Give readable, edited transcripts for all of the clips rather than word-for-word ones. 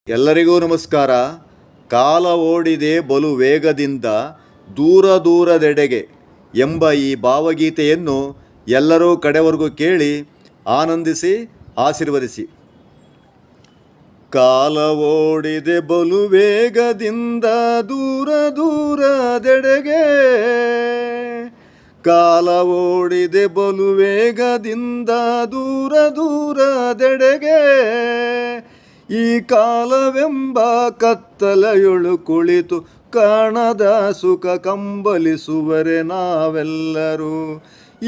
ಎಲ್ಲರಿಗೂ ನಮಸ್ಕಾರ. ಕಾಲ ಓಡಿದೆ ಬಲು ವೇಗದಿಂದ ದೂರ ದೂರದೆಡೆಗೆ ಎಂಬ ಈ ಭಾವಗೀತೆಯನ್ನು ಎಲ್ಲರೂ ಕಡೆವರೆಗೂ ಕೇಳಿ ಆನಂದಿಸಿ ಆಶೀರ್ವದಿಸಿ. ಕಾಲ ಓಡಿದೆ ಬಲು ವೇಗದಿಂದ ದೂರ ದೂರದೆಡೆಗೆ, ಕಾಲ ಓಡಿದೆ ಬಲು ವೇಗದಿಂದ ದೂರ ದೂರದೆಡೆಗೆ, ಈ ಕಾಲವೆಂಬ ಕತ್ತಲೆಯೊಳು ಕುಳಿತು ಕಾಣದ ಸುಖ ಕಂಬಲಿಸುವರೆ ನಾವೆಲ್ಲರೂ.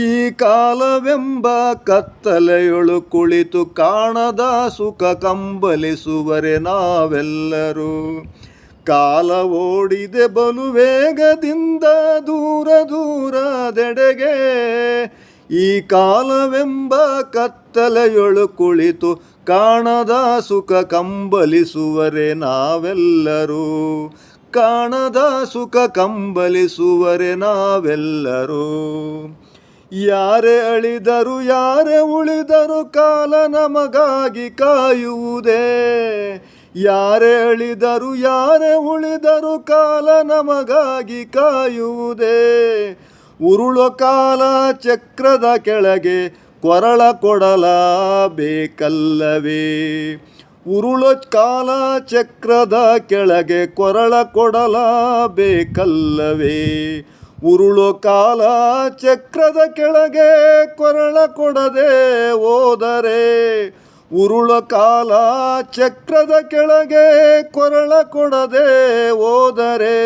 ಈ ಕಾಲವೆಂಬ ಕತ್ತಲೆಯೊಳು ಕುಳಿತು ಕಾಣದ ಸುಖ ಕಂಬಲಿಸುವರೆ ನಾವೆಲ್ಲರೂ. ಕಾಲ ಓಡಿದೆ ಬಲು ವೇಗದಿಂದ ದೂರ ದೂರದೆಡೆಗೆ, ಈ ಕಾಲವೆಂಬ ಕತ್ತಲೆಯೊಳು ಕುಳಿತು ಕಾಣದ ಸುಖ ಕಂಬಲಿಸುವರೆ ನಾವೆಲ್ಲರೂ. ಕಾಣದ ಸುಖ ಕಂಬಲಿಸುವರೆ ನಾವೆಲ್ಲರೂ. ಯಾರೇ ಅಳಿದರು ಯಾರೇ ಉಳಿದರು ಕಾಲ ನಮಗಾಗಿ ಕಾಯುವುದೇ. ಯಾರೇ ಅಳಿದರು ಯಾರೇ ಉಳಿದರು ಕಾಲ ನಮಗಾಗಿ ಕಾಯುವುದೇ. ಉರುಳೋ ಕಾಲ ಚಕ್ರದ ಕೆಳಗೆ ಕೊರಳ ಕೊಡಲಬೇಕಲ್ಲವೇ. ಉರುಳೋ ಕಾಲ ಚಕ್ರದ ಕೆಳಗೆ ಕೊರಳ ಕೊಡಲಬೇಕಲ್ಲವೇ. ಉರುಳೋ ಕಾಲ ಚಕ್ರದ ಕೆಳಗೆ ಕೊರಳ ಕೊಡದೆ ಹೋದರೆ, ಉರುಳೋ ಕಾಲ ಚಕ್ರದ ಕೆಳಗೆ ಕೊರಳ ಕೊಡದೆ ಹೋದರೆ,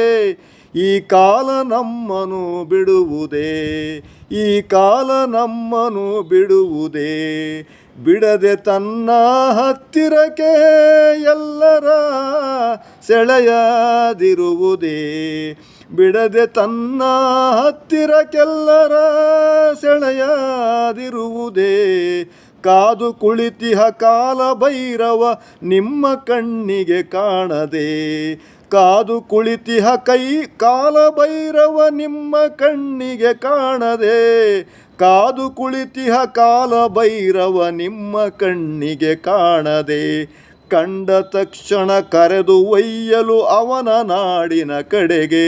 ಈ ಕಾಲ ನಮ್ಮನು ಬಿಡುವುದೇ. ಈ ಕಾಲ ನಮ್ಮನು ಬಿಡುವುದೇ. ಬಿಡದೆ ತನ್ನ ಹತ್ತಿರಕ್ಕೆ ಎಲ್ಲರ ಸೆಳೆಯದಿರುವುದೇ. ಬಿಡದೆ ತನ್ನ ಹತ್ತಿರಕ್ಕೆಲ್ಲರ ಸೆಳೆಯದಿರುವುದೇ. ಕಾದು ಕುಳಿತಿಹ ಕಾಲ ಭೈರವ ನಿಮ್ಮ ಕಣ್ಣಿಗೆ ಕಾಣದೆ. ಕಾದು ಕುಳಿತಿಹ ಕಾಲ ಭೈರವ ನಿಮ್ಮ ಕಣ್ಣಿಗೆ ಕಾಣದೆ. ಕಾದು ಕುಳಿತಿಹ ಕಾಲ ಭೈರವ ನಿಮ್ಮ ಕಣ್ಣಿಗೆ ಕಾಣದೆ. ಕಂಡ ತಕ್ಷಣ ಕರೆದು ಒಯ್ಯಲು ಅವನ ನಾಡಿನ ಕಡೆಗೆ.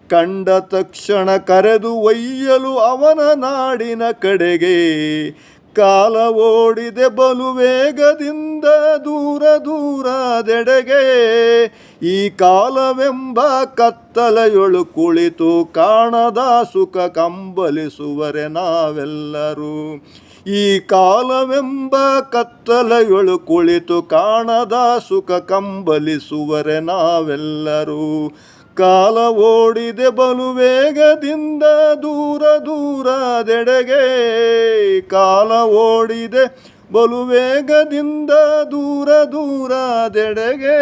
ಕಂಡ ತಕ್ಷಣ ಕರೆದು ಒಯ್ಯಲು ಅವನ ನಾಡಿನ ಕಡೆಗೆ. ಕಾಲ ಓಡಿದೆ ಬಲು ವೇಗದಿಂದ ದೂರ ದೂರದೆಡೆಗೆ, ಈ ಕಾಲವೆಂಬ ಕತ್ತಲೆಯೊಳು ಕುಳಿತು ಕಾಣದ ಸುಖ ಕಂಬಲಿಸುವರೆ ನಾವೆಲ್ಲರೂ. ಈ ಕಾಲವೆಂಬ ಕತ್ತಲೆಯೊಳು ಕುಳಿತು ಕಾಣದ ಸುಖ ಕಂಬಲಿಸುವರೆ ನಾವೆಲ್ಲರೂ. ಕಾಲ ಓಡಿದೆ ಬಲು ವೇಗದಿಂದ ದೂರ ದೂರದೆಡೆಗೆ, ಕಾಲ ಓಡಿದೆ ಬಲು ವೇಗದಿಂದ ದೂರ ದೂರದೆಡೆಗೆ.